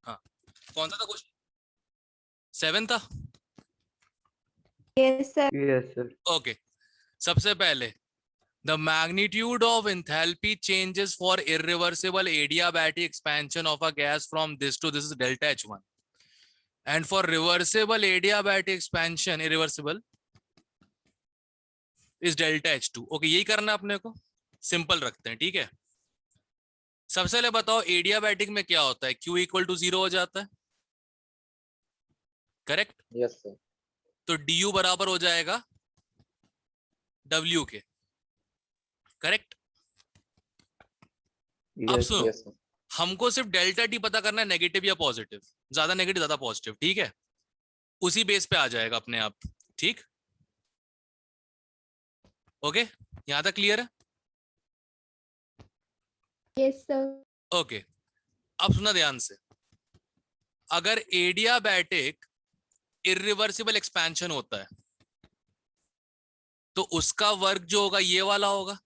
हाँ, कौन सा था क्वेश्चन? 7 था। Yes, sir. Yes, sir. Okay, सबसे पहले the magnitude of enthalpy changes for irreversible adiabatic expansion of a gas from this to this is delta H1, and for reversible adiabatic expansion irreversible is delta H2. Okay, यही करना है अपने को, simple रखते हैं, ठीक है। सबसे पहले बताओ एडियाबैटिक में क्या होता है, Q इक्वल टू 0 हो जाता है, करेक्ट। Yes sir. तो du बराबर हो जाएगा W के, करेक्ट। अब Yes, सुनो, यस सर। हमको सिर्फ डेल्टा टी पता करना है, नेगेटिव या पॉजिटिव, ज्यादा नेगेटिव ज्यादा पॉजिटिव, ठीक है। उसी बेस पे आ जाएगा अपने आप, ठीक। ओके, यहां तक क्लियर है? Yes, sir. ओके, अब सुना ध्यान से, अगर एडियाबैटिक इरिवर्सिबल एक्सपेंशन होता है तो उसका वर्क जो होगा ये वाला होगा,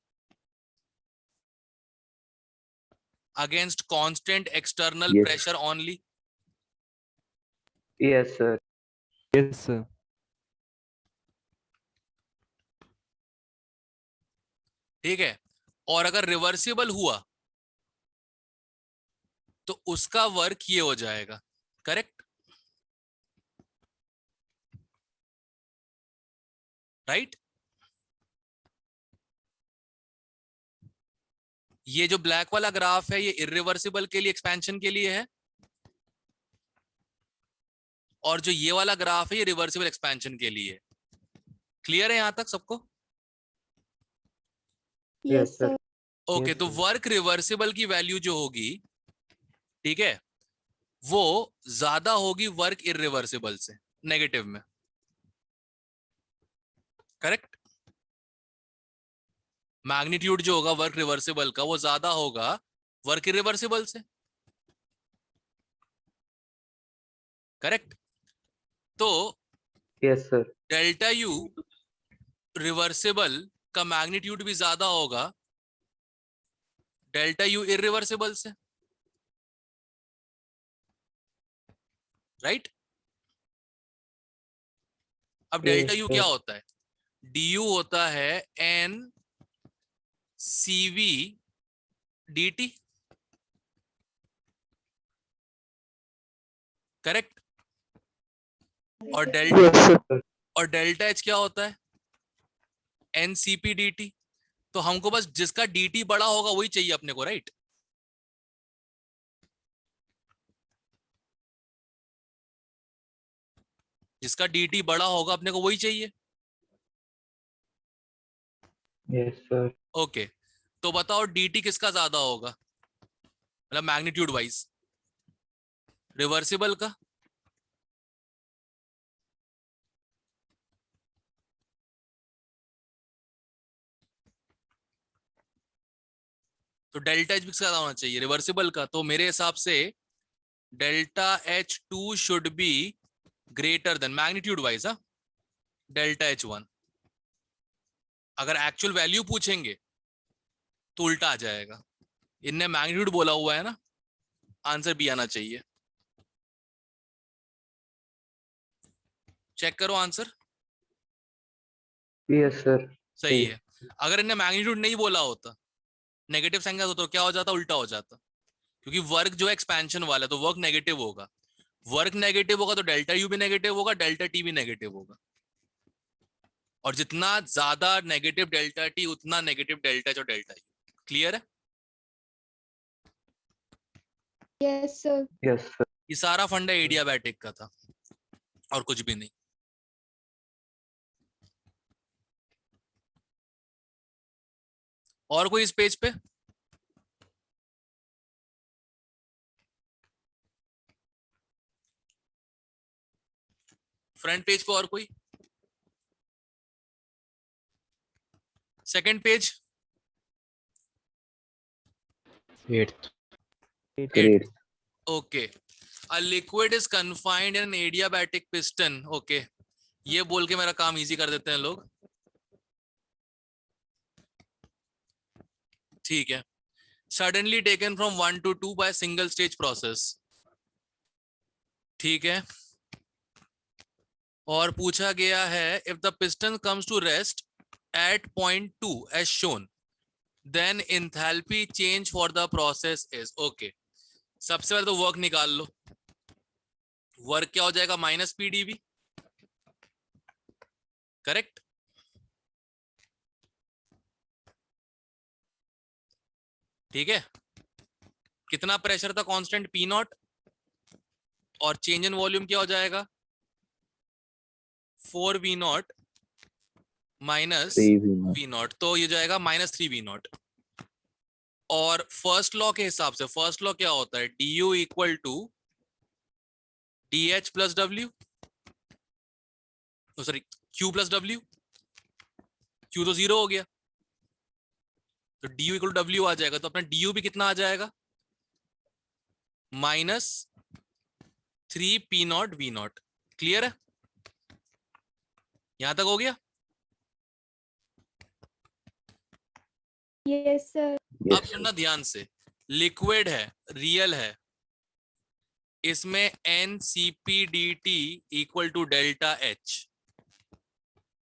against constant external Yes. Pressure only. yes, sir. Yes, sir. ठीक है, और अगर रिवर्सिबल हुआ तो उसका वर्क ये हो जाएगा, करेक्ट, राइट। ये जो ब्लैक वाला ग्राफ है ये इरिवर्सिबल के लिए, एक्सपेंशन के लिए है, और जो ये वाला ग्राफ है ये रिवर्सिबल एक्सपेंशन के लिए है। क्लियर है यहां तक सबको? Yes, sir. sir. Okay, Yes, तो sir. वर्क रिवर्सिबल की वैल्यू जो होगी, ठीक है, वो ज्यादा होगी वर्क इरिवर्सिबल से, नेगेटिव में, करेक्ट। मैग्नीट्यूड जो होगा वर्क रिवर्सिबल का वो ज्यादा होगा वर्क इरिवर्सिबल से, करेक्ट। तो Yes, sir. Delta U reversible का मैग्नीट्यूड भी ज्यादा होगा डेल्टा यू इरिवर्सिबल से, राइट। अब डेल्टा Yes, यू sir. क्या होता है? du होता है n cv dt, करेक्ट। और डेल्टा Yes, sir. और डेल्टा एच क्या होता है? n cp dt। तो हमको बस जिसका dt बड़ा होगा वही चाहिए अपने को, राइट। जिसका dt बड़ा होगा अपने को वही चाहिए। Yes, sir. ओके, तो बताओ dt किसका ज्यादा होगा, मतलब मैग्नीट्यूड वाइज, रिवर्सिबल का? तो डेल्टा एच भी किसका ज्यादा होना चाहिए, रिवर्सिबल का। तो मेरे हिसाब से delta H two should be greater than magnitude wise, हाँ, डेल्टा एच वन। अगर एक्चुअल वैल्यू पूछेंगे तो उल्टा आ जाएगा, इनने मैग्नीट्यूड बोला हुआ है ना, आंसर बी आना चाहिए। चेक करो आंसर, Yes, sir. सही है। अगर इनने मैग्नीट्यूड नहीं बोला होता, नेगेटिव साइन का होता, तो क्या हो जाता, उल्टा हो जाता। क्योंकि वर्क जो है एक्सपेंशन वाला है तो वर्क नेगेटिव होगा, वर्क नेगेटिव होगा तो डेल्टा यू भी नेगेटिव होगा, डेल्टा टी भी नेगेटिव होगा। और जितना ज्यादा नेगेटिव डेल्टा टी उतना नेगेटिव डेल्टा एच और डेल्टा यू। क्लियर है? Yes, sir. Yes, sir. ये सारा फंडा एडियाबैटिक का था और कुछ भी नहीं। और कोई इस पेज पे? फ्रंट पेज पे और कोई? Second page, 8th। Great. Okay. A liquid is confined in an adiabatic piston, okay, ये बोल के मेरा काम इजी कर देते हैं लोग, ठीक है। Suddenly taken from 1 to 2 by single stage process, ठीक है, और पूछा गया है if the piston comes to rest at point 2 as shown then enthalpy change for the process is. Okay, सबसे पहले तो वर्क निकाल लो। वर्क क्या हो जाएगा? Minus PDV, correct. ठीक है, कितना प्रेशर था? कांस्टेंट पी नॉट, और चेंज इन वॉल्यूम क्या हो जाएगा? 4v not minus 3v0. We not, तो ये जाएगा माइनस 3v नॉट। और फर्स्ट लॉ के हिसाब से फर्स्ट लॉ क्या होता है? du equal to dh plus W, sorry q plus W. q तो 0 हो गया, तो du इक्वल टू डब्ल्यू आ जाएगा, तो अपना du भी कितना आ जाएगा? Minus 3p nought v nought. Clear है? यहां तक हो गया? Yes, sir. अब Yes, sir. सुनना ध्यान से, लिक्विड है, रियल है, इसमें NCPDT equal to delta H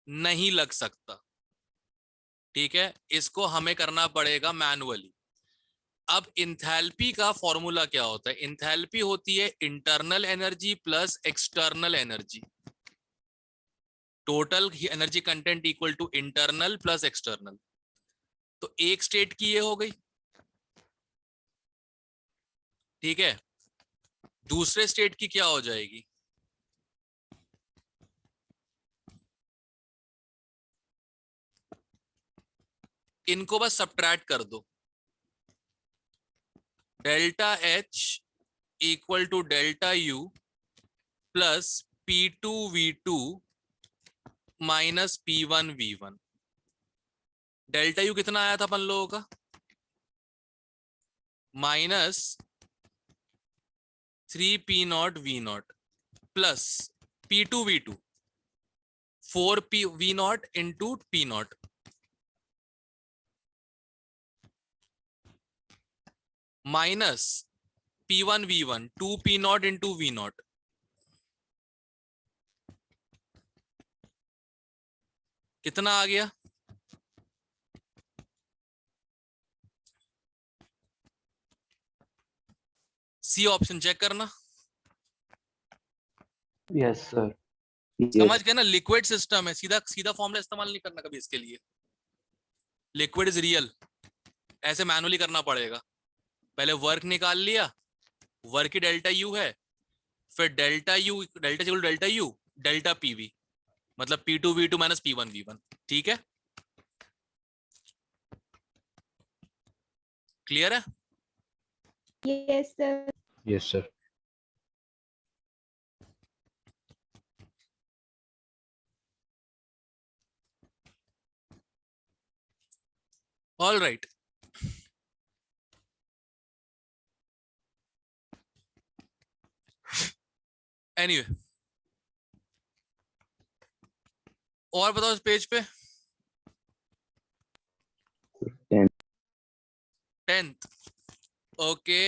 नहीं लग सकता। ठीक है, इसको हमें करना पड़ेगा मैनुअली। अब इंथैल्पी का फॉर्मूला क्या होता है? इंथैल्पी होती है internal energy plus external energy. Total energy content equal to internal plus external. तो एक स्टेट की ये हो गई, ठीक है। दूसरे स्टेट की क्या हो जाएगी? इनको बस सब्ट्रैक्ट कर दो। Delta H equal to delta U plus P2V2 minus P1V1। Delta U कितना आया था अपन लोगों का? Minus 3p0v0 plus P2V2 4pv0 into p0 minus P1V1 2p0 into v0। कितना आ गया? सी ऑप्शन चेक करना। Yes, sir. समझ Yes. गए ना? लिक्विड सिस्टम है, सीधा सीधा फॉर्मूला इस्तेमाल नहीं करना कभी इसके लिए। लिक्विड इज रियल, ऐसे मैनुअली करना पड़ेगा। पहले वर्क निकाल लिया, वर्क की डेल्टा यू है, फिर delta U delta U delta PV, मतलब P2V2 माइनस P1V1। ठीक है, क्लियर है? Yes, sir. Yes, sir. All right. Anyway, और बताओ इस पेज पे। 10th, okay.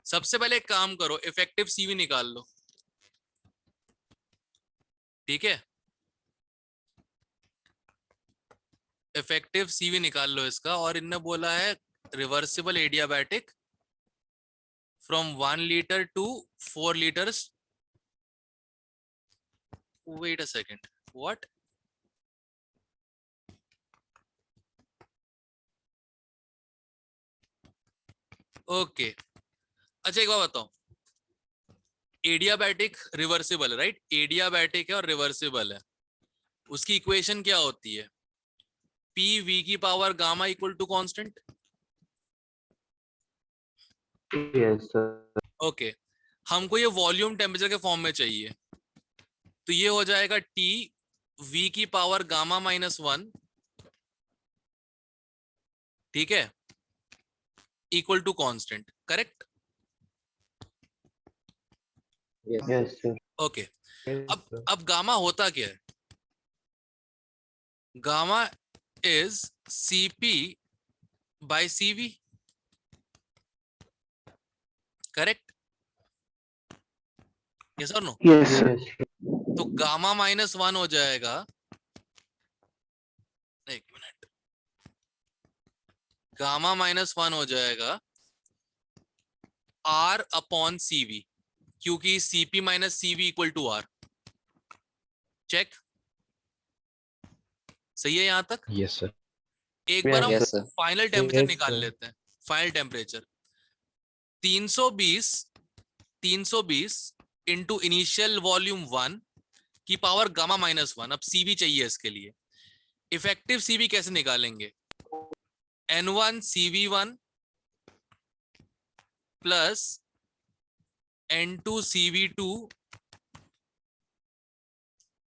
सबसे पहले एक काम करो, इफेक्टिव सीवी निकाल लो। ठीक है, इफेक्टिव सीवी निकाल लो इसका। और इनने बोला है reversible adiabatic from 1 litre to 4 litres. Wait a second, what? Okay, अच्छा एक बात बताओ, एडियाबैटिक रिवर्सिबल है, राइट? एडियाबैटिक है और रिवर्सिबल है, उसकी इक्वेशन क्या होती है? PV की power gamma equal to constant. Yes, sir. Okay, हमको ये वॉल्यूम टेम्परेचर के फॉर्म में चाहिए, तो ये हो जाएगा T V की पावर गामा माइनस 1, ठीक है, equal to constant, correct? Yes, sir. Okay, Yes, sir. अब गामा होता क्या है? Gamma is Cp by Cv, correct? Yes or no? Yes, sir. तो गामा -1 हो जाएगा, एक मिनट, गामा -1 हो जाएगा R अपॉन Cv, क्योंकि Cp minus Cv equal to R। Check, सही है यहां तक? Yes, sir. एक बार हम Yes, sir. Final temperature Yes, निकाल sir. लेते हैं। Final temperature 320 into initial volume 1 की पावर गामा -1। अब Cv चाहिए इसके लिए। इफेक्टिव Cv कैसे निकालेंगे? N1 Cv1 plus N2 Cv2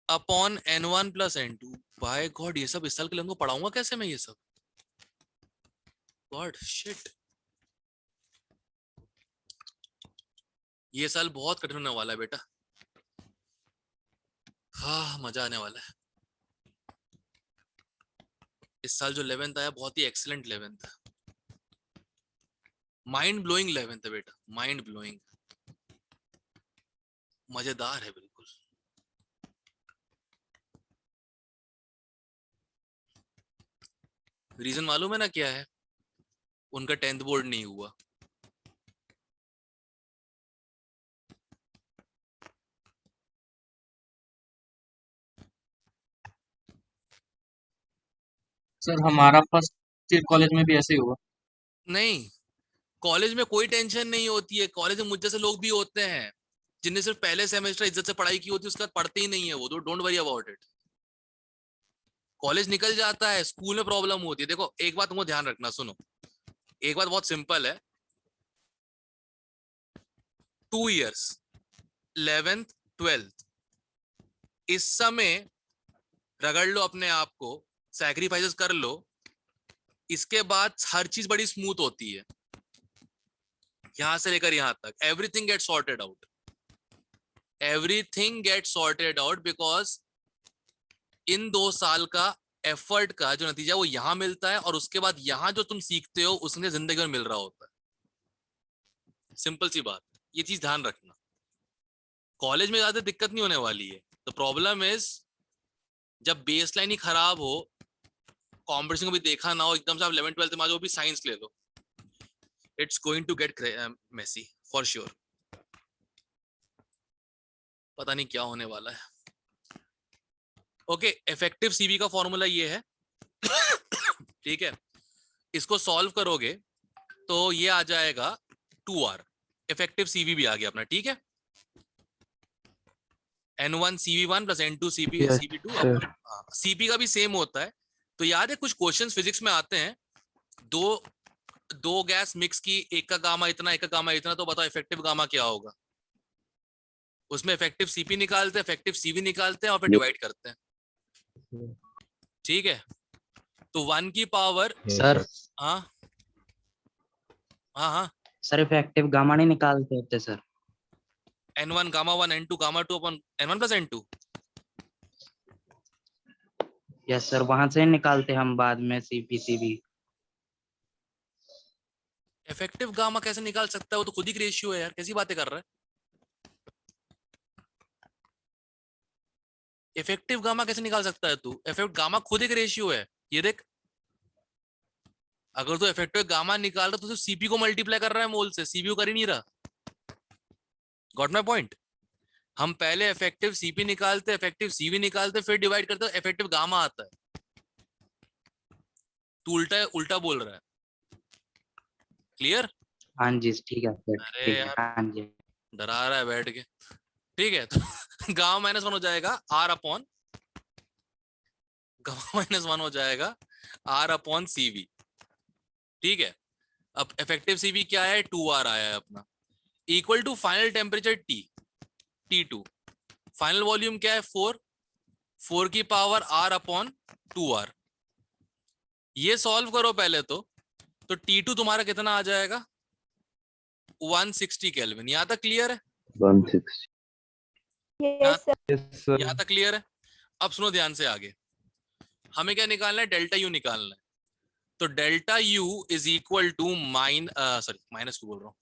upon N1 plus N2। By God, ये सब इस साल के लोगों को पढ़ाऊंगा कैसे मैं ये सब? गॉड शिट, ये साल बहुत कठिन होने वाला है बेटा। हाँ, मजा आने वाला है। इस साल जो 11th आया बहुत ही एक्सीलेंट 11th है, माइंड ब्लोइंग 11th है बेटा, माइंड ब्लोइंग, मजेदार है बिल्कुल। रीजन मालूम है ना क्या है? उनका 10th बोर्ड नहीं हुआ। सर हमारा फर्स्ट ईयर कॉलेज में भी ऐसे ही हुआ। नहीं, कॉलेज में कोई टेंशन नहीं होती है। कॉलेज में मुझ जैसे लोग भी होते हैं जिन्हें सिर्फ पहले सेमेस्टर इज्जत से पढ़ाई की होती है, उसके बाद पढ़ते ही नहीं है वो। Don't worry about it. College निकल जाता है, स्कूल में प्रॉब्लम होती है। देखो एक बात तुमको ध्यान रखना, सुनो, एक बात बहुत सिंपल है। 2 years 11th 12th इस समय रगड़ लो अपने आप को, सैक्रिफाइसेस कर लो, इसके बाद हर चीज बड़ी स्मूथ होती है। यहां से लेकर यहां तक everything get sorted out, everything get sorted out, because in 2 साल का एफर्ट का जो नतीजा वो यहां मिलता है, और उसके बाद यहां जो तुम सीखते हो उसमें जिंदगी में मिल रहा होता है। सिंपल सी बात, ये चीज ध्यान रखना। कॉलेज में ज्यादा दिक्कत नहीं होने वाली है। द प्रॉब्लम इज जब बेसलाइन ही खराब हो, कॉम्पिटिशन को भी देखा ना हो, एकदम से आप 11th 12th में आ जाओ, भी साइंस ले लो, it's going to get messy for sure. पता नहीं क्या होने वाला है। ओके, इफेक्टिव सीवी का फॉर्मूला ये है। ठीक है, इसको सॉल्व करोगे तो ये आ जाएगा 2R। इफेक्टिव सीवी भी आ गया अपना, ठीक है। N1 CV1 plus N2 Yes, CV2। sir. CP का भी सेम होता है। तो याद है कुछ क्वेश्चंस फिजिक्स में आते हैं, दो गैस मिक्स की, एक का गामा इतना, एक का गामा इतना, तो बताओ इफेक्टिव गामा क्या होगा? उसमें इफेक्टिव सीपी निकालते हैं, इफेक्टिव सीवी निकालते हैं और फिर डिवाइड करते हैं। ठीक है, तो 1 की पावर, Yes, सर sir. हाँ हाँ हाँ, सर इफेक्टिव गामा नहीं निकालते होते sir. N1 gamma 1 N2 gamma 2 अपन N1 plus N2। Yes sir, वहां से निकालते हम बाद में सीपीसीबी। इफेक्टिव गामा कैसे निकाल सकता है? वो तो खुद ही रेशियो है यार, कैसी बातें कर रहा है? इफेक्टिव गामा कैसे निकाल सकता है तू? इफेक्टिव गामा खुद एक रेशियो है, ये देख। अगर तू इफेक्टिव गामा निकाल रहा तो सीपी को मल्टीप्लाई कर रहा है मोल से, सीपी को कर ही नहीं रहा। Got my point? हम पहले इफेक्टिव सीपी निकालते, इफेक्टिव सीवी निकालते, फिर डिवाइड करते, इफेक्टिव गामा आता है। तू उल्टा उल्टा बोल रहा है। क्लियर? हाँ जी ठीक है सर, अरे ठीक है। यार, हाँ जी डरा रहा है बैठ के। ठीक है, तो गामा -1 हो जाएगा R अपॉन, गामा -1 हो जाएगा R अपॉन CV। ठीक है, अब इफेक्टिव सीवी क्या है? 2R आया है अपना, equal to final temperature T, T2। Final volume क्या है? 4 की पावर R अपॉन 2R। ये सॉल्व करो पहले तो T2 तुम्हारा कितना आ जाएगा? 160 केल्विन। यहां तक क्लियर है? 160. Yes, sir. Yes, sir. यहां तक क्लियर है? अब सुनो ध्यान से आगे। हमें क्या निकालना है, डेल्टा यू निकालना है। तो delta U is equal to minus क्यों बोल रहा हूं,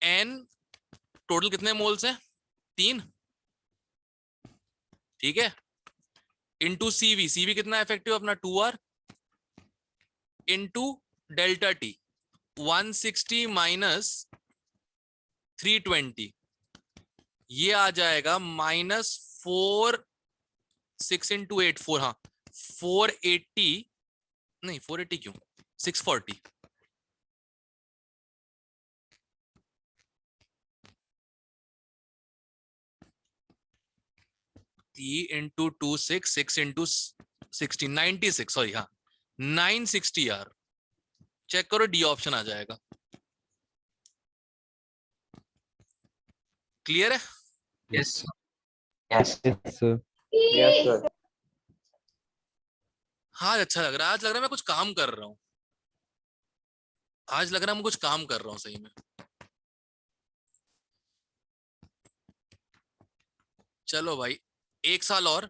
एन टोटल कितने मोल्स हैं, 3, ठीक है, इंटू सीवी, सीवी कितना इफेक्टिव अपना 2R, into delta T 160 minus 320, ये आ जाएगा -4, 6 इंटू 8 4, हाँ 480, नहीं 480 क्यों, 640, इंटू 2 6 इंटू 60 96, सॉरी हाँ 960 यार, चेक करो डी ऑप्शन आ जाएगा। क्लियर है? Yes Yes. sir. Yes, sir. हाँ अच्छा लग रहा है, आज लग रहा है मैं कुछ काम कर रहा हूँ, आज लग रहा है मैं कुछ काम कर रहा हूँ सही में। चलो भाई, 1 साल और,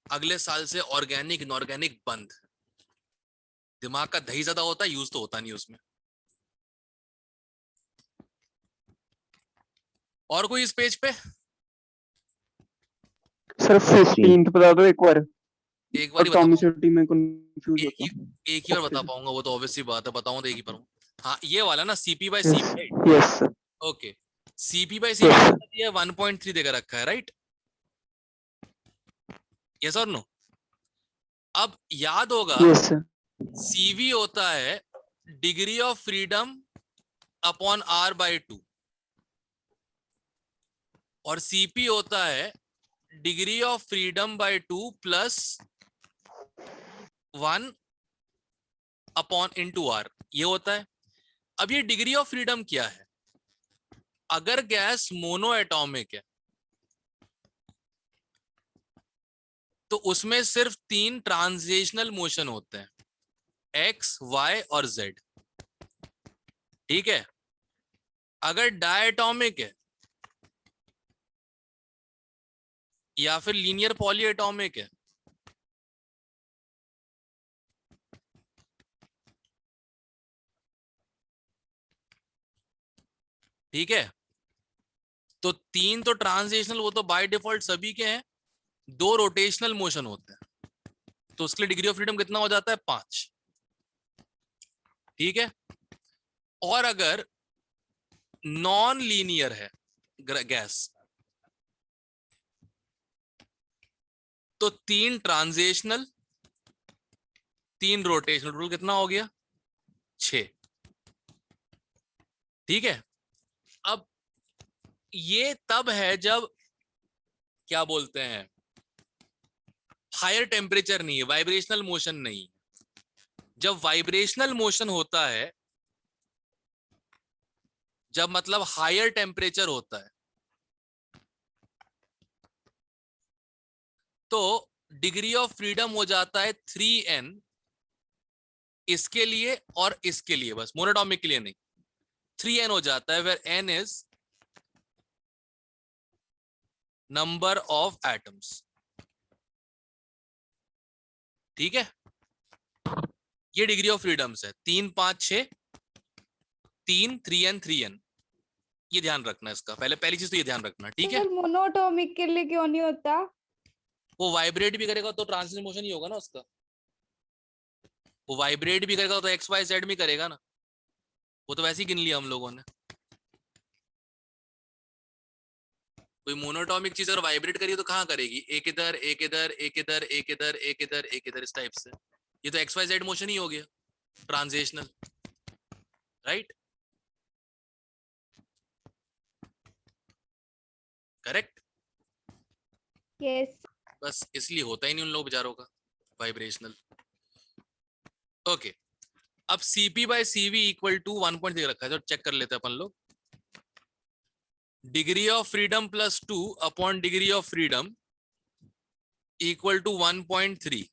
अगले साल से ऑर्गेनिक इनऑर्गेनिक बंद। दिमाग का दही ज्यादा होता है, यूज तो होता नहीं उसमें। और कोई इस पेज पे? सर 15th बता दो एक बार, एक बार ही बता पाऊंगा, एटॉमिसिटी में कंफ्यूज एक होता ही हूँ। एक ही बार बता Okay. पाऊंगा, वो तो ऑब्वियसली बात है, बताऊं तो एक ही बार। हाँ ये वाला ना, CP by CV, right? Yes sir, okay, CP by CV Yes. ये 1.3 देकर रखा है, राइट? यस और नो? अब याद होगा, यस सर, सीवी होता है degree of freedom upon R/2, और सीपी होता है degree of freedom bye 2 plus 1 upon into R, ये होता है। अब ये डिग्री ऑफ फ्रीडम क्या है? अगर गैस मोनो एटॉमिक है तो उसमें सिर्फ 3 ट्रांजिशनल मोशन होते हैं, एक्स, वाई और जेड, ठीक है? अगर डायटॉमिक है या फिर लीनियर पॉलीएटॉमिक है ठीक है, तो 3 तो ट्रांजिशनल, वो तो बाय डिफॉल्ट सभी के हैं, 2 रोटेशनल मोशन होते हैं, तो उसके लिए डिग्री ऑफ फ्रीडम कितना हो जाता है, 5, ठीक है? और अगर नॉन लीनियर है गैस तो 3 ट्रांजिशनल 3 रोटेशनल, टोटल कितना हो गया, 6, ठीक है? अब ये तब है जब क्या बोलते हैं, हायर टेम्परेचर नहीं है, वाइब्रेशनल मोशन नहीं। जब वाइब्रेशनल मोशन होता है, जब मतलब हायर टेम्परेचर होता है, तो डिग्री ऑफ फ्रीडम हो जाता है 3n, इसके लिए और इसके लिए, बस मोनोटॉमिक के लिए नहीं, 3n हो जाता है, where n is number of atoms, ठीक है? ये डिग्री ऑफ फ्रीडम्स है, 3 5 6, 3 3n 3n, ये ध्यान रखना है इसका, पहली चीज तो ये ध्यान रखना, ठीक है? सर मोनोटॉमिक के लिए क्यों नहीं होता? वो वाइब्रेट भी करेगा तो ट्रांजिशन मोशन ही होगा ना उसका, वो वाइब्रेट भी करेगा तो एक्स वाई जेड में करेगा ना, वो तो वैसे ही गिन लिया हम लोगों ने। कोई मोनोटॉमिक चीज अगर वाइब्रेट करी तो कहाँ करेगी, एक इधर एक इधर एक इधर एक इधर एक इधर एक इधर, इस टाइप से, ये तो एक्स वाई जेड मोशन ही हो गया, ट्रांजिशनल, राइट? करेक्ट? यस। बस इसलिए होता ही नहीं उन लोग बेचारों का वाइब्रेशनल। ओके, अब CP by CV equal to 1.3 रखा है, तो चेक कर लेते हैं अपन लोग। Degree of freedom plus 2 upon degree of freedom equal to 1.3।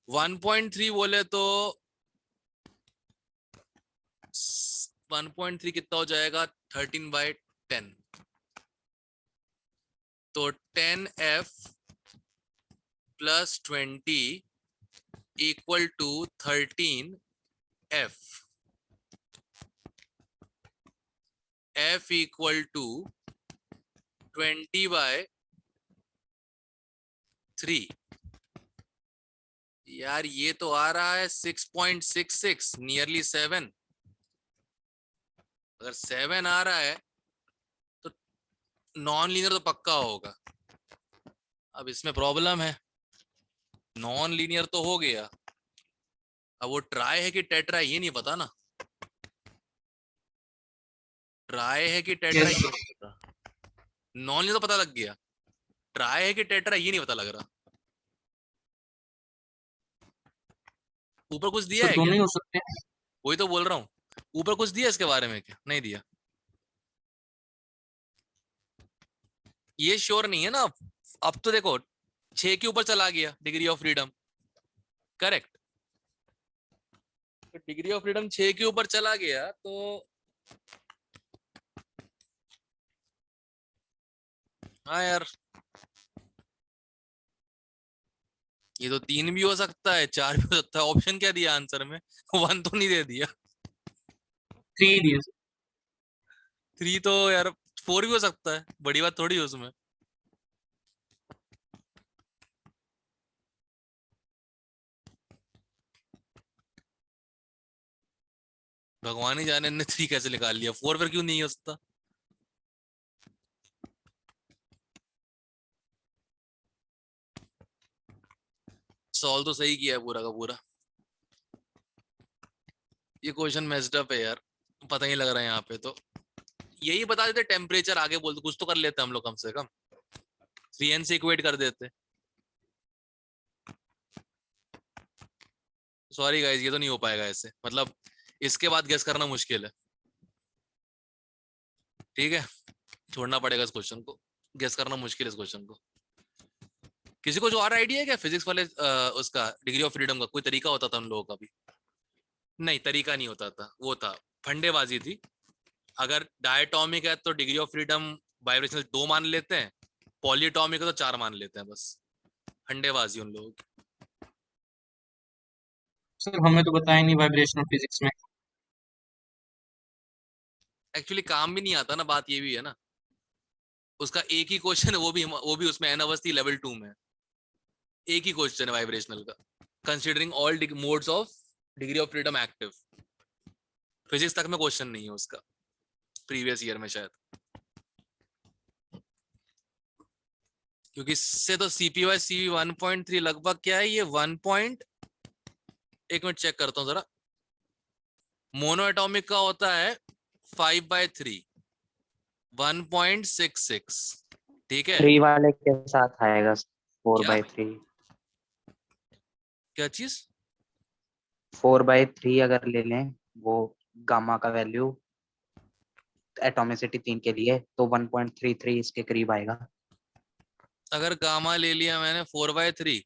1.3 बोले तो 1.3 कितना हो जाएगा, 13/10, तो 10f plus 20 equal to 13f, f equal to 20/3। यार ये तो आ रहा है 6.66, नियरली 7। अगर 7 आ रहा है तो नॉन लीनियर तो पक्का होगा। अब इसमें प्रॉब्लम है, नॉन लीनियर तो हो गया, अब वो ट्राई है कि टेट्रा ये नहीं पता ना। ट्राई है कि टेट्रा ये नहीं पता। नॉन लीनियर तो पता लग गया, ट्राई है कि टेट्रा ये नहीं पता लग रहा। ऊपर कुछ दिया है क्या? दोनों ही हो सकते हैं। वही तो बोल रहा हूँ, ऊपर कुछ दिया इसके बारे में क्या? नहीं दिया। ये श्योर नहीं है ना। अब तो देखो 6 के ऊपर चला गया डिग्री ऑफ फ्रीडम, करेक्ट। तो डिग्री ऑफ फ्रीडम 6 के ऊपर चला गया तो हाँ यार, ये तो 3 भी हो सकता है, 4 भी हो सकता है। ऑप्शन क्या दिया आंसर में? 1 तो नहीं दे दिया। 3 दिए। 3 तो यार 4 भी हो सकता है, बड़ी बात थोड़ी है उसमें। भगवान ही जाने ने 3 कैसे निकाल लिया, 4 फिर क्यों नहीं हो सकता? सॉल्व तो सही किया है पूरा का पूरा। ये क्वेश्चन मेस्ड अप है यार, पता ही लग रहा है यहाँ पे। तो यही बता देते, टेम्परेचर आगे बोलते, कुछ तो कर लेते हम लोग कम से कम। 3n से इक्वेट कर देते। सॉरी गाइस, ये तो नहीं हो पाएगा ऐसे, मतलब इसके बाद गेस करना मुश्किल है। ठीक है, छोड़ना पड़ेगा इस क्वेश्चन को, गेस करना मुश्किल है इस क्वेश्चन को। किसी को जो और आइडिया है क्या फिजिक्स वाले उसका डिग्री ऑफ फ्रीडम का? कोई तरीका होता था उन लोगों का भी? नहीं, तरीका नहीं होता था, वो था फंडेबाजी थी। अगर डायटोमिक है तो डिग्री ऑफ फ्रीडम वाइब्रेशनल 2 मान लेते हैं, पॉलीएटॉमिक है तो 4 मान लेते हैं, बस फंडेबाजी उन लोगों की। सर हमें तो बताया नहीं वाइब्रेशनल फिजिक्स में। एक्चुअली काम भी नहीं आता ना, बात ये भी है ना। उसका एक ही क्वेश्चन है, वो भी उसमें एन अवस्थी लेवल 2 में। एक ही क्वेश्चन है वाइब्रेशनल का, considering all modes of degree of freedom active. Physics तक में क्वेश्चन नहीं है उसका, प्रीवियस ईयर में शायद। क्योंकि इससे तो CPY CV 1.3 लगभग क्या है ये 1 मिनट चेक करता हूँ जरा। मोनो एटॉमिक का होता है 5/3, 1.66। ठीक है, 3 वाले के साथ आएगा 4/3। क्या चीज? 4/3 अगर ले लें वो गामा का वैल्यू एटॉमिसिटी 3 के लिए तो 1.33 इसके करीब आएगा। अगर गामा ले लिया मैंने 4/3,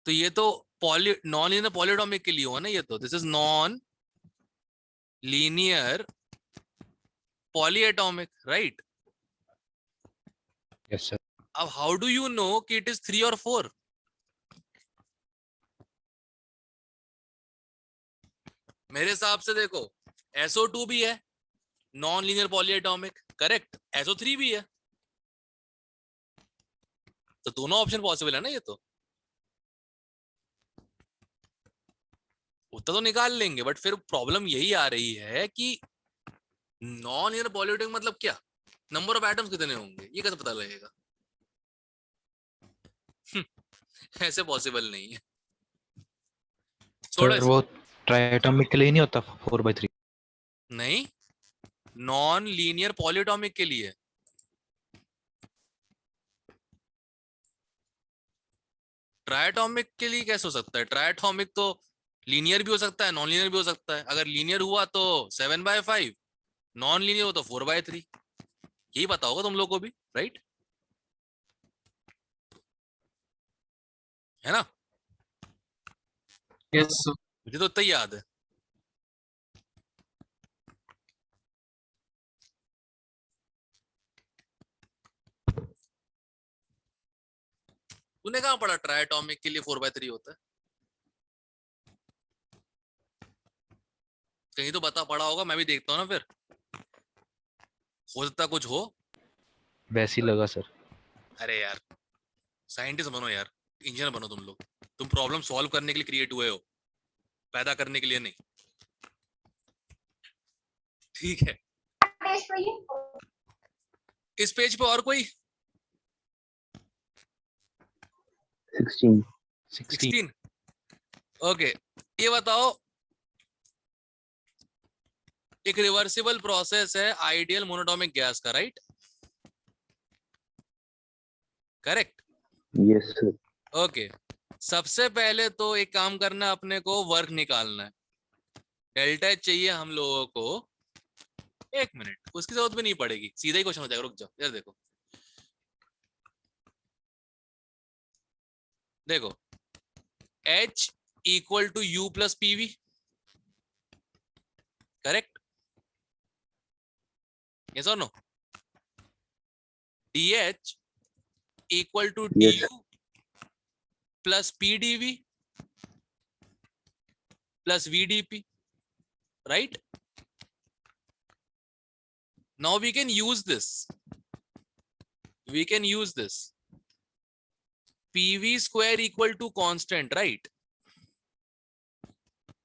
तो ये तो नॉन लीनियर पॉलीएटॉमिक के लिए हुआ ना ये तो। This is non linear polyatomic, right? Yes sir. अब हाउ डू यू नो कि इट इज 3 और 4? मेरे हिसाब से देखो, SO2 भी है non linear polyatomic, correct. SO3 भी है, तो दोनों ऑप्शन पॉसिबल है ना ये तो। उत्तर तो निकाल लेंगे, बट फिर प्रॉब्लम यही आ रही है कि नॉन लीनियर पॉलीएटॉमिक मतलब क्या? नंबर ऑफ एटम्स कितने होंगे, ये कैसे पता लगेगा? ऐसे पॉसिबल नहीं है। छोड़ो सर इसको। वो ट्राइएटॉमिक के लिए नहीं होता 4/3? नहीं, नॉन लीनियर पॉलीएटॉमिक के लिए। ट्राइएटॉमिक के लिए कैसे हो सकता है? ट्राइएटॉमिक तो लीनियर भी हो सकता है, नॉन लीनियर भी हो सकता है। अगर लीनियर हुआ तो 7/5, नॉन लीनियर हो तो 4/3। यही पता होगा तुम लोग को भी, राइट? है ना? Yes sir. मुझे तो इतना ही याद है। तूने कहाँ पढ़ा ट्राइएटॉमिक के लिए 4/3 होता है? कहीं तो बता पढ़ा होगा, मैं भी देखता हूँ ना फिर, हो सकता कुछ हो। वैसे ही लगा सर। अरे यार साइंटिस्ट बनो यार, इंजीनियर बनो तुम लोग। तुम प्रॉब्लम सॉल्व करने के लिए क्रिएट हुए हो, पैदा करने के लिए नहीं। ठीक है, इस पेज पे और कोई 16 16 16? ओके, ये बताओ, एक रिवर्सिबल प्रोसेस है आइडियल मोनोटॉमिक गैस का, right? Correct. Yes sir okay, सबसे पहले तो एक काम करना है, अपने को वर्क निकालना है। डेल्टा एच चाहिए हम लोगों को। एक मिनट, उसकी जरूरत भी नहीं पड़ेगी, सीधा ही क्वेश्चन हो जाएगा। रुक जाओ यार, देखो देखो, H equal to U plus PV, correct? Yes और no? DH equal to Yes. DU plus PDV plus VDP, right? Now we can use this. We can use this. PV square equal to constant, right?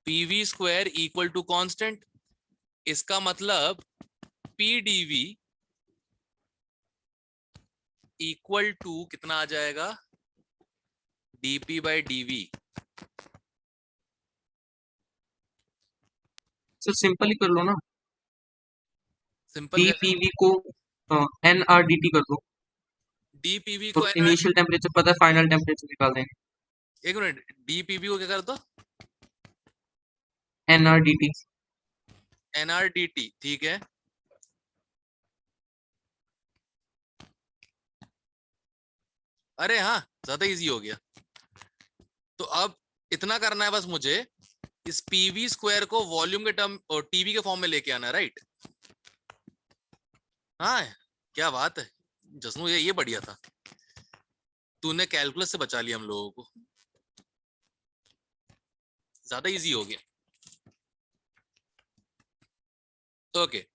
PV square equal to constant. इसका मतलब PDV equal to कितना आ जाएगा? DP by DV. Sir simple ही कर लो ना, simple कैसे? DPV को NRDT कर दो, DPV तो को इनिशियल टेम्परेचर पता है, फाइनल टेम्परेचर निकाल देंगे। एक मिनट, DPV को क्या कर दो? NRDT। NRDT, ठीक है। अरे हाँ, ज्यादा इजी हो गया। तो अब इतना करना है बस मुझे, इस पीवी स्क्वायर को वॉल्यूम के टर्म और टीवी के फॉर्म में लेके आना है, राइट? हाँ, क्या बात है जसनू, ये बढ़िया था, तूने कैलकुलस से बचा लिया हम लोगों को, ज्यादा इजी हो गया। Okay,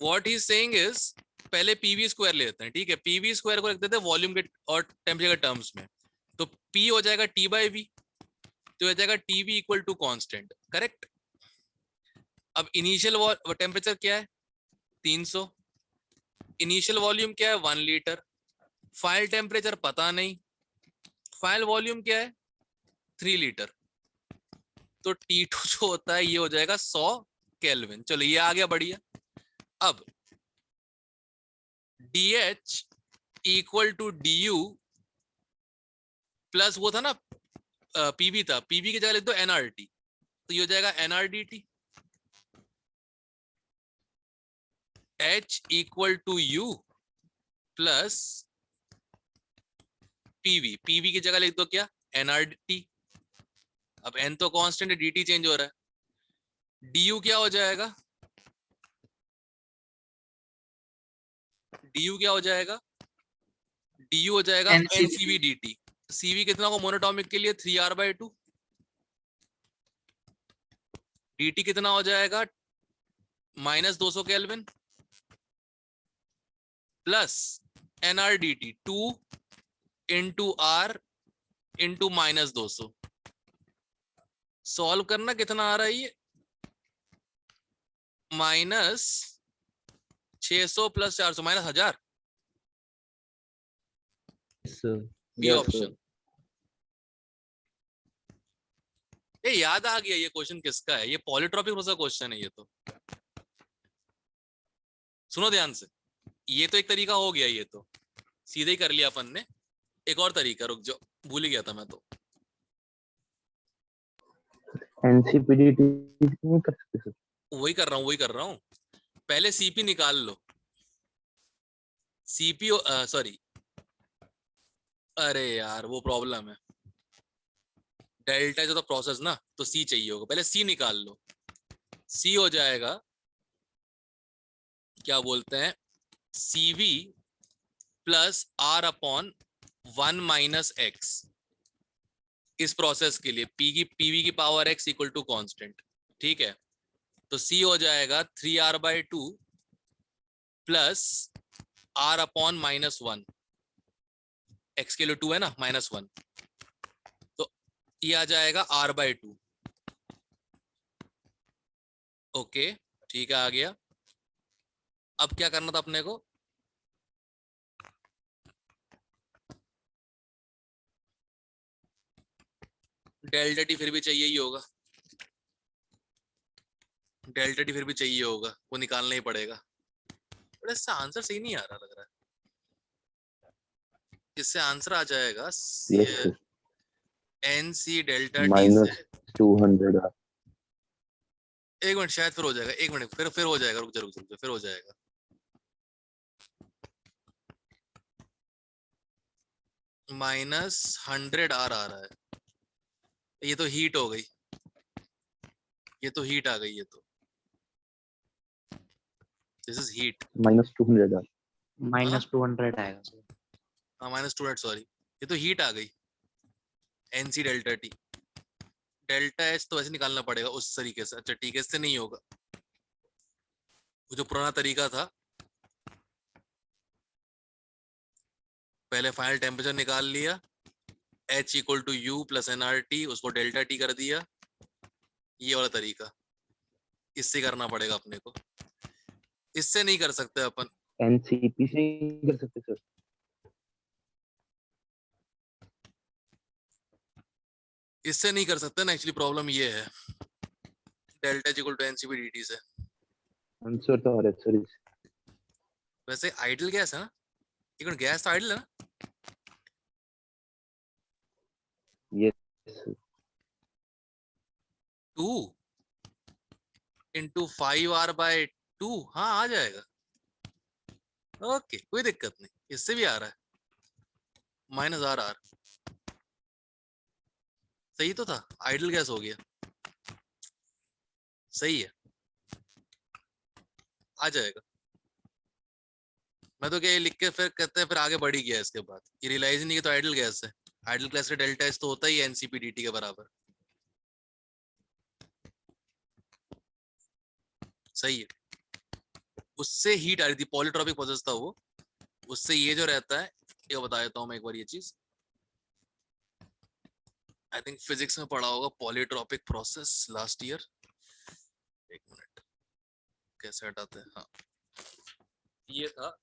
what he saying is, पहले पीवी स्क्वायर लेते हैं, ठीक है? पीवी स्क्वायर को रख देते हैं वॉल्यूम के और टेम्परेचर के टर्म्स में, तो पी हो जाएगा टी बाई वी, तो हो जाएगा TV equal to constant, correct? अब इनिशियल टेम्परेचर क्या है? 300। इनिशियल वॉल्यूम क्या है? 1 लीटर। फाइनल टेम्परेचर पता नहीं, फाइनल वॉल्यूम क्या है? 3 लीटर। तो T2 जो होता है ये हो जाएगा 100 केल्विन। चलो ये आ गया, बढ़िया। अब DH equal to DU plus वो था ना PV था, PV की जगह लिख दो NRT, तो ये हो जाएगा NRDT। H equal to U plus PV, PV की जगह लिख दो क्या? NRT। अब N तो कांस्टेंट है, DT चेंज हो रहा है। DU क्या हो जाएगा? DU क्या हो जाएगा? DU हो जाएगा NCV DT। CV कितना को मोनोटॉमिक के लिए? 3R/2। DT कितना हो जाएगा? -200 kelvin plus NRDT 2 into R into -200। Solve करना, कितना आ रहा है ये? -600 प्लस 400 -1000। B Yes, option. ये याद आ गया, ये क्वेश्चन किसका है? ये पॉलीट्रॉपिक का क्वेश्चन है ये तो। सुनो ध्यान से, ये तो एक तरीका हो गया, ये तो सीधे ही कर लिया अपन ने। एक और तरीका, रुक जाओ, भूल ही गया था मैं तो। NCPDT नहीं कर सकते सर। वही कर रहा हूँ। पहले सीपी निकाल लो। सीपी सॉरी, अरे यार वो प्रॉब्लम है, डेल्टा जो था प्रोसेस ना, तो सी चाहिए होगा। पहले सी निकाल लो। सी हो जाएगा, क्या बोलते हैं, CV plus R upon 1 minus x इस प्रोसेस के लिए पीवी की power x equal to constant, ठीक है। तो सी हो जाएगा 3r/2 plus r upon -1, x के लिए 2 है ना, -1, तो ये आ जाएगा r/2। ओके ठीक है, आ गया। अब क्या करना था अपने को, डेल्टा टी फिर भी चाहिए ही होगा, डेल्टा टी फिर भी चाहिए होगा, वो निकालना ही पड़ेगा। बट इससे आंसर सही नहीं आ रहा लग रहा है। इससे आंसर आ जाएगा Yes, sir. NC delta T Minus से 200 एक मिनट, शायद फिर हो जाएगा, एक मिनट, फिर हो जाएगा, रुक जा, फिर हो जाएगा। -100 आ रहा है, ये तो हीट हो गई, ये तो हीट आ गई, ये तो दिस इज हीट। minus 200 -200 आएगा सर। हाँ -200, सॉरी, ये तो हीट आ गई। NC delta T, delta H तो वैसे निकालना पड़ेगा उस तरीके से। अच्छा ठीक है, इससे नहीं होगा, वो जो पुराना तरीका था, पहले फाइनल टेम्परेचर निकाल लिया, H equal to U plus NRT, उसको डेल्टा टी कर दिया, ये वाला तरीका, इससे करना पड़ेगा अपने को, इससे नहीं कर सकते अपन। NCP से नहीं कर सकते सर। इससे नहीं कर सकते ना, एक्चुअली प्रॉब्लम ये है, delta H equal to NCP dt से। आंसर तो आ रहा है सर इस। वैसे आइडल गैस है ना, एक मिनट, गैस तो आइडल है ना। Yes, sir. 2 इंटू 5r/2, हाँ आ जाएगा, ओके कोई दिक्कत नहीं, इससे भी आ रहा है, -r, सही तो था, आइडल गैस हो गया, सही है, आ जाएगा। मैं तो क्या ये लिख के फिर कहते हैं, फिर आगे बढ़ ही गया इसके बाद, ये रियलाइज ही नहीं कि तो आइडल गैस है, आइडल गैस का डेल्टा एच तो होता ही NCP dt के बराबर, सही है। उससे हीट आ रही थी, पॉलीट्रॉपिक प्रोसेस था वो, उससे ये जो रहता है, ये बता देता हूँ मैं एक बार ये चीज, आई थिंक फिजिक्स में पढ़ा होगा पॉलीट्रॉपिक प्रोसेस लास्ट ईयर, एक मिनट कैसे हटाते हैं, हाँ ये था,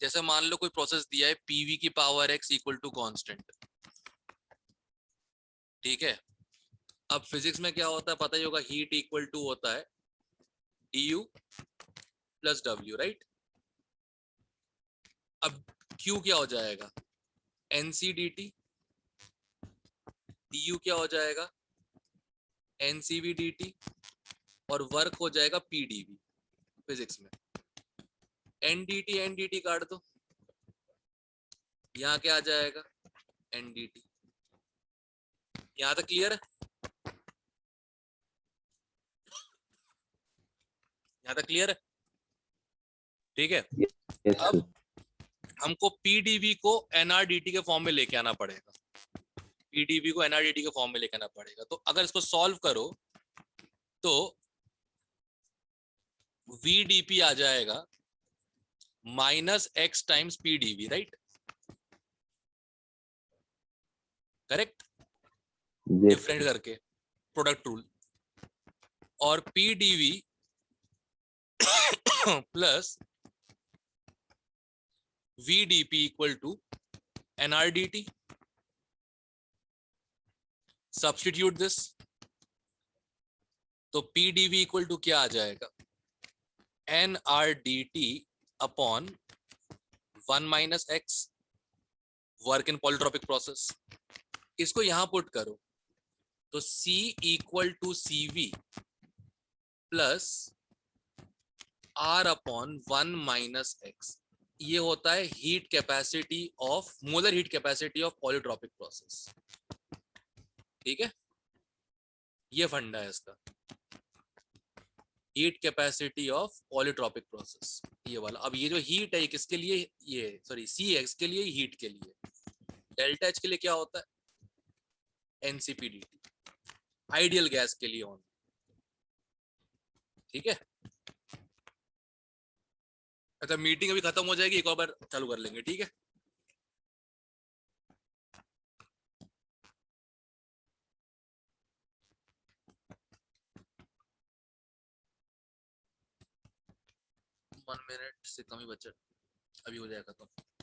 जैसे मान लो कोई प्रोसेस दिया है पीवी की power x equal to constant, ठीक है। अब फिजिक्स में क्या होता है पता ही होगा, हीट इक्वल टू होता है du प्लस w, राइट। अब q क्या हो जाएगा, NC dt, du क्या हो जाएगा, NCV dt, और वर्क हो जाएगा PdV फिजिक्स में। NDT काट दो, यहाँ क्या आ जाएगा, NDT। यहाँ तक क्लियर है, यहाँ तक क्लियर है, ठीक है। Yes, sir. अब हमको PdV को NRDT के फॉर्म में लेके आना पड़ेगा, PdV को NRDT के फॉर्म में लेके आना पड़ेगा। तो अगर इसको सॉल्व करो तो VdP आ जाएगा -x times PdV, right, correct, Yes, different करके प्रोडक्ट रूल, और PdV plus VdP equal to NRDT, substitute this, तो PdV इक्वल टू क्या आ जाएगा, NRDT upon 1 minus x, work in polytropic process. इसको यहां पुट करो तो C equal to CV plus R upon 1 minus x, ये होता है heat capacity of, molar heat capacity of polytropic process, ठीक है, ये फंडा है इसका। Heat capacity of polytropic process, ये वाला। अब ये जो हीट है ये किसके लिए, ये सॉरी सी एक्स के लिए, हीट के लिए। डेल्टा एच के लिए क्या होता है, एनसीपीडीटी, आइडियल गैस के लिए ऑन। ठीक है, अच्छा मीटिंग अभी खत्म हो जाएगी, एक और बार चालू कर लेंगे, ठीक है। वन मिनट से कम ही बचा, अभी हो जाएगा खत्म।